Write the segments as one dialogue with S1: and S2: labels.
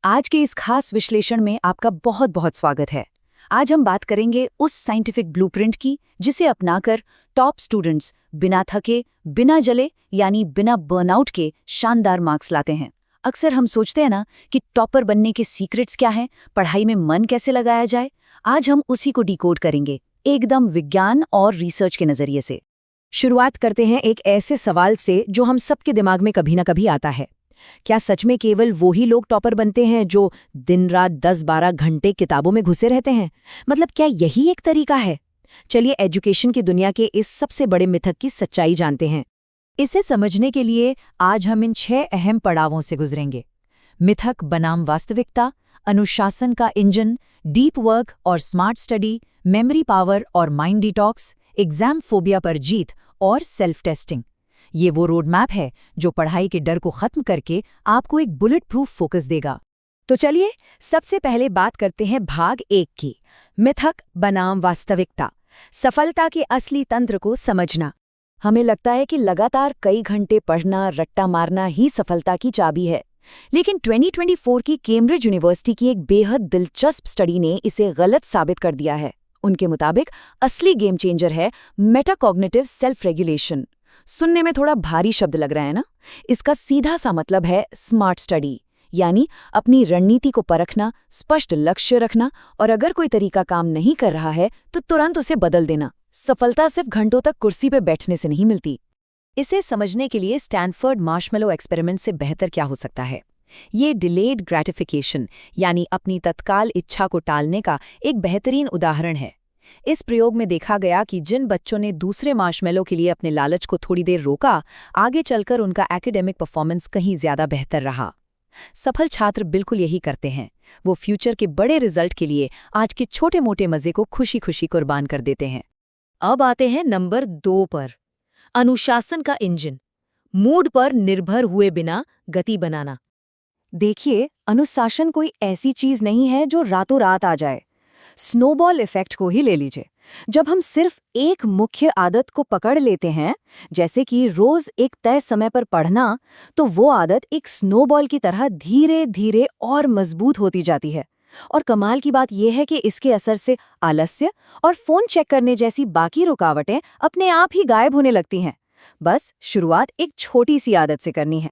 S1: आज के इस खास विश्लेषण में आपका बहुत बहुत स्वागत है। आज हम बात करेंगे उस साइंटिफिक ब्लूप्रिंट की जिसे अपनाकर टॉप स्टूडेंट्स बिना थके, बिना जले यानी बिना बर्नआउट के शानदार मार्क्स लाते हैं। अक्सर हम सोचते हैं ना कि टॉपर बनने के सीक्रेट्स क्या हैं, पढ़ाई में मन कैसे लगाया जाए। आज हम उसी को डिकोड करेंगे, एकदम विज्ञान और रिसर्च के नजरिए से। शुरुआत करते हैं एक ऐसे सवाल से जो हम सबके दिमाग में कभी ना कभी आता है। क्या सच में केवल वो ही लोग टॉपर बनते हैं जो दिन रात 10-12 घंटे किताबों में घुसे रहते हैं? मतलब क्या यही एक तरीका है? चलिए एजुकेशन की दुनिया के इस सबसे बड़े मिथक की सच्चाई जानते हैं। इसे समझने के लिए आज हम इन 6 अहम पड़ावों से गुजरेंगे। मिथक बनाम वास्तविकता, अनुशासन का इंजन, डीप वर्क और स्मार्ट स्टडी, मेमोरी पावर और माइंड डिटॉक्स, एग्जाम फोबिया पर जीत और सेल्फ टेस्टिंग। ये वो रोड मैप है जो पढ़ाई के डर को खत्म करके आपको एक बुलेट प्रूफ फोकस देगा। तो चलिए सबसे पहले बात करते हैं भाग 1 की, मिथक बनाम वास्तविकता, सफलता के असली तंत्र को समझना। हमें लगता है कि लगातार कई घंटे पढ़ना, रट्टा मारना ही सफलता की चाबी है। लेकिन 2024 की कैम्ब्रिज यूनिवर्सिटी की एक बेहद दिलचस्प स्टडी ने इसे गलत साबित कर दिया है। उनके मुताबिक असली गेम चेंजर है मेटाकॉग्निटिव सेल्फ रेगुलेशन। सुनने में थोड़ा भारी शब्द लग रहा है ना? इसका सीधा सा मतलब है स्मार्ट स्टडी, यानी अपनी रणनीति को परखना, स्पष्ट लक्ष्य रखना और अगर कोई तरीका काम नहीं कर रहा है तो तुरंत उसे बदल देना। सफलता सिर्फ घंटों तक कुर्सी पे बैठने से नहीं मिलती। इसे समझने के लिए स्टैनफोर्ड मार्शमैलो एक्सपेरिमेंट से बेहतर क्या हो सकता है? ये डिलेड ग्रेटिफिकेशन यानी अपनी तत्काल इच्छा को टालने का एक बेहतरीन उदाहरण है। इस प्रयोग में देखा गया कि जिन बच्चों ने दूसरे मार्शमैलो के लिए अपने लालच को थोड़ी देर रोका, आगे चलकर उनका एकेडमिक परफॉर्मेंस कहीं ज्यादा बेहतर रहा। सफल छात्र बिल्कुल यही करते हैं। वो फ्यूचर के बड़े रिजल्ट के लिए आज के छोटे मोटे मजे को खुशी खुशी कुर्बान कर देते हैं। अब आते हैं नंबर 2 पर, अनुशासन का इंजन, मूड पर निर्भर हुए बिना गति बनाना। देखिए, अनुशासन कोई ऐसी चीज नहीं है जो रातों रात आ जाए। स्नोबॉल इफेक्ट को ही ले लीजिए। जब हम सिर्फ एक मुख्य आदत को पकड़ लेते हैं, जैसे कि रोज एक तय समय पर पढ़ना, तो वो आदत एक स्नोबॉल की तरह धीरे धीरे और मजबूत होती जाती है। और कमाल की बात यह है कि इसके असर से आलस्य और फोन चेक करने जैसी बाकी रुकावटें अपने आप ही गायब होने लगती हैं। बस शुरुआत एक छोटी सी आदत से करनी है।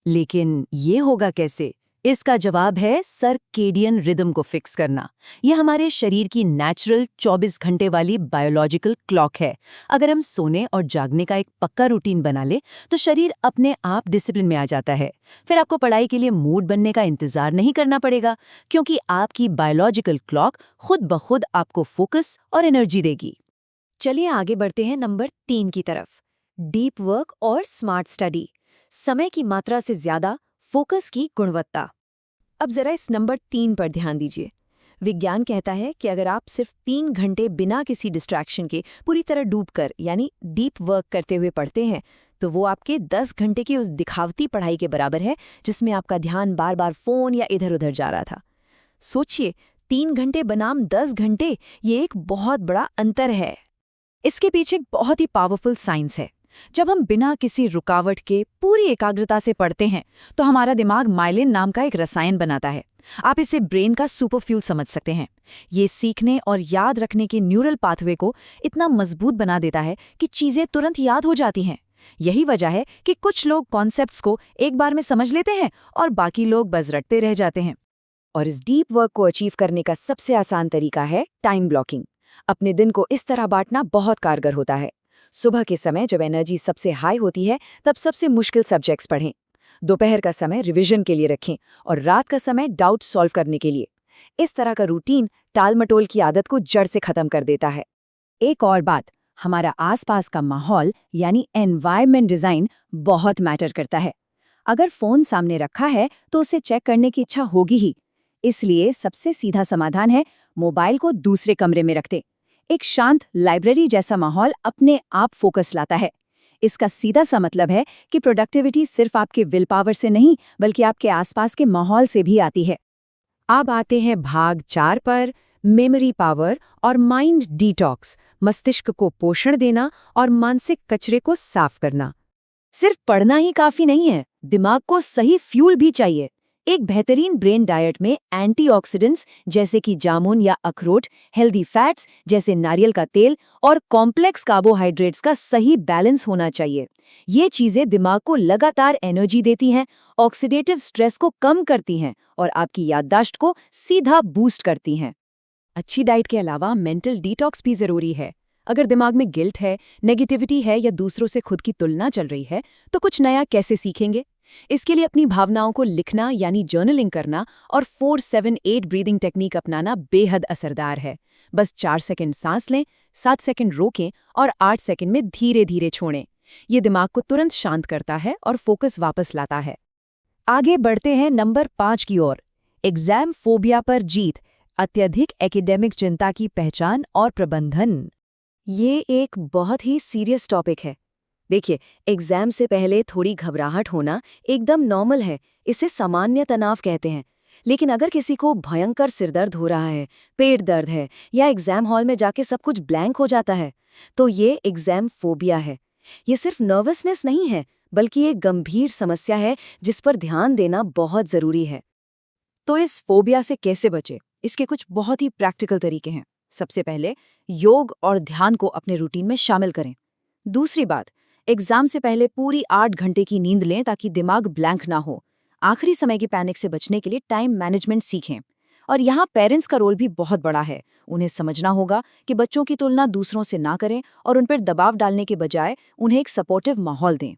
S1: लेकिन ये होगा कैसे? इसका जवाब है सर्केडियन रिदम को फिक्स करना। यह हमारे शरीर की नेचुरल 24 घंटे वाली बायोलॉजिकल क्लॉक है। अगर हम सोने और जागने का एक पक्का रूटीन बना ले तो शरीर अपने आप डिसिप्लिन में आ जाता है। फिर आपको पढ़ाई के लिए मूड बनने का इंतजार नहीं करना पड़ेगा, क्योंकि आपकी बायोलॉजिकल क्लॉक खुद ब खुद आपको फोकस और एनर्जी देगी। चलिए आगे बढ़ते हैं नंबर 3 की तरफ, डीप वर्क और स्मार्ट स्टडी, समय की मात्रा से ज्यादा फोकस की गुणवत्ता। अब जरा इस नंबर 3 पर ध्यान दीजिए। विज्ञान कहता है कि अगर आप सिर्फ 3 घंटे बिना किसी डिस्ट्रैक्शन के पूरी तरह डूबकर यानी डीप वर्क करते हुए पढ़ते हैं, तो वो आपके 10 घंटे की उस दिखावती पढ़ाई के बराबर है जिसमें आपका ध्यान बार बार फोन या इधर उधर जा रहा था। सोचिए, 3 घंटे बनाम 10 घंटे, ये एक बहुत बड़ा अंतर है। इसके पीछे एक बहुत ही पावरफुल साइंस है। जब हम बिना किसी रुकावट के पूरी एकाग्रता से पढ़ते हैं तो हमारा दिमाग माइलिन नाम का एक रसायन बनाता है। आप इसे ब्रेन का सुपरफ्यूल समझ सकते हैं। ये सीखने और याद रखने के न्यूरल पाथवे को इतना मजबूत बना देता है कि चीजें तुरंत याद हो जाती हैं। यही वजह है कि कुछ लोग कॉन्सेप्ट्स को एक बार में समझ लेते हैं और बाकी लोग बस रटते रह जाते हैं। और इस डीप वर्क को अचीव करने का सबसे आसान तरीका है टाइम ब्लॉकिंग। अपने दिन को इस तरह बांटना बहुत कारगर होता है। सुबह के समय जब एनर्जी सबसे हाई होती है तब सबसे मुश्किल सब्जेक्ट्स पढ़ें। दोपहर का समय रिवीजन के लिए रखें और रात का समय डाउट सॉल्व करने के लिए। इस तरह का रूटीन टाल मटोल की आदत को जड़ से खत्म कर देता है। एक और बात, हमारा आसपास का माहौल यानी एनवायरनमेंट डिजाइन बहुत मैटर करता है। अगर फोन सामने रखा है तो उसे चेक करने की इच्छा होगी ही। इसलिए सबसे सीधा समाधान है मोबाइल को दूसरे कमरे में रख दें। एक शांत लाइब्रेरी जैसा माहौल अपने आप फोकस लाता है। इसका सीधा सा मतलब है कि प्रोडक्टिविटी सिर्फ आपके विल पावर से नहीं बल्कि आपके आसपास के माहौल से भी आती है। अब आते हैं भाग 4 पर, मेमोरी पावर और माइंड डिटॉक्स, मस्तिष्क को पोषण देना और मानसिक कचरे को साफ करना। सिर्फ पढ़ना ही काफी नहीं है, दिमाग को सही फ्यूल भी चाहिए। एक बेहतरीन ब्रेन डाइट में एंटीऑक्सीडेंट्स जैसे कि जामुन या अखरोट, हेल्दी फैट्स जैसे नारियल का तेल और कॉम्प्लेक्स कार्बोहाइड्रेट्स का सही बैलेंस होना चाहिए। ये चीजें दिमाग को लगातार एनर्जी देती हैं, ऑक्सीडेटिव स्ट्रेस को कम करती हैं और आपकी याददाश्त को सीधा बूस्ट करती हैं।
S2: अच्छी डाइट के अलावा मेंटल डिटॉक्स भी जरूरी है। अगर दिमाग में गिल्ट है, नेगेटिविटी है या दूसरों से खुद की तुलना चल रही है, तो कुछ नया कैसे सीखेंगे? इसके लिए अपनी भावनाओं को लिखना यानी जर्नलिंग करना और 4-7-8 ब्रीदिंग टेक्निक अपनाना बेहद असरदार है। बस 4 सेकंड सांस लें, 7 सेकंड रोकें और 8 सेकंड में धीरे धीरे छोड़ें। ये दिमाग को तुरंत शांत करता है और फोकस वापस लाता है।
S1: आगे बढ़ते हैं नंबर 5 की ओर, एग्जाम फोबिया पर जीत, अत्यधिक एकेडेमिक चिंता की पहचान और प्रबंधन। ये एक बहुत ही सीरियस टॉपिक है। देखिए, एग्जाम से पहले थोड़ी घबराहट होना एकदम नॉर्मल है, इसे सामान्य तनाव कहते हैं। लेकिन अगर किसी को भयंकर सिरदर्द हो रहा है, पेट दर्द है या एग्जाम हॉल में जाके सब कुछ ब्लैंक हो जाता है, तो ये एग्जाम फोबिया है। ये सिर्फ नर्वसनेस नहीं है, बल्कि एक गंभीर समस्या है जिस पर ध्यान देना बहुत जरूरी है। तो इस फोबिया से कैसे बचे? इसके कुछ बहुत ही प्रैक्टिकल तरीके हैं। सबसे पहले, योग और ध्यान को अपने रूटीन में शामिल करें। दूसरी बात, एग्जाम से पहले पूरी 8 घंटे की नींद लें ताकि दिमाग ब्लैंक ना हो। आखिरी समय की पैनिक से बचने के लिए टाइम मैनेजमेंट सीखें। और यहाँ पेरेंट्स का रोल भी बहुत बड़ा है। उन्हें समझना होगा कि बच्चों की तुलना दूसरों से ना करें और उन पर दबाव डालने के बजाय उन्हें एक सपोर्टिव माहौल दें।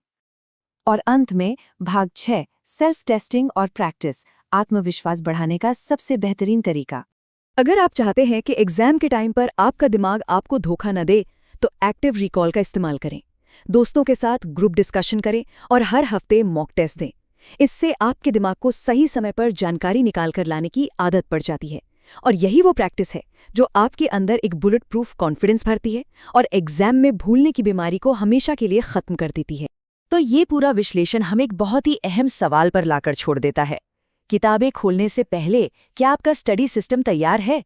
S1: और अंत में भाग 6, सेल्फ टेस्टिंग और प्रैक्टिस, आत्मविश्वास बढ़ाने का सबसे बेहतरीन तरीका। अगर आप चाहते हैं कि एग्जाम के टाइम पर आपका दिमाग आपको धोखा न दे, तो एक्टिव रिकॉल का इस्तेमाल करें। दोस्तों के साथ ग्रुप डिस्कशन करें और हर हफ्ते मॉक टेस्ट दें। इससे आपके दिमाग को सही समय पर जानकारी निकाल कर लाने की आदत पड़ जाती है। और यही वो प्रैक्टिस है जो आपके अंदर एक बुलेट प्रूफ कॉन्फिडेंस भरती है और एग्जाम में भूलने की बीमारी को हमेशा के लिए खत्म कर देती है। तो ये पूरा विश्लेषण हमें एक बहुत ही अहम सवाल पर लाकर छोड़ देता है। किताबें खोलने से पहले क्या आपका स्टडी सिस्टम तैयार है?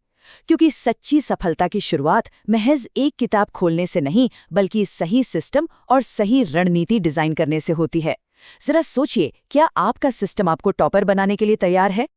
S1: क्योंकि सच्ची सफलता की शुरुआत महज एक किताब खोलने से नहीं, बल्कि सही सिस्टम और सही रणनीति डिजाइन करने से होती है। जरा सोचिए, क्या आपका सिस्टम आपको टॉपर बनाने के लिए तैयार है?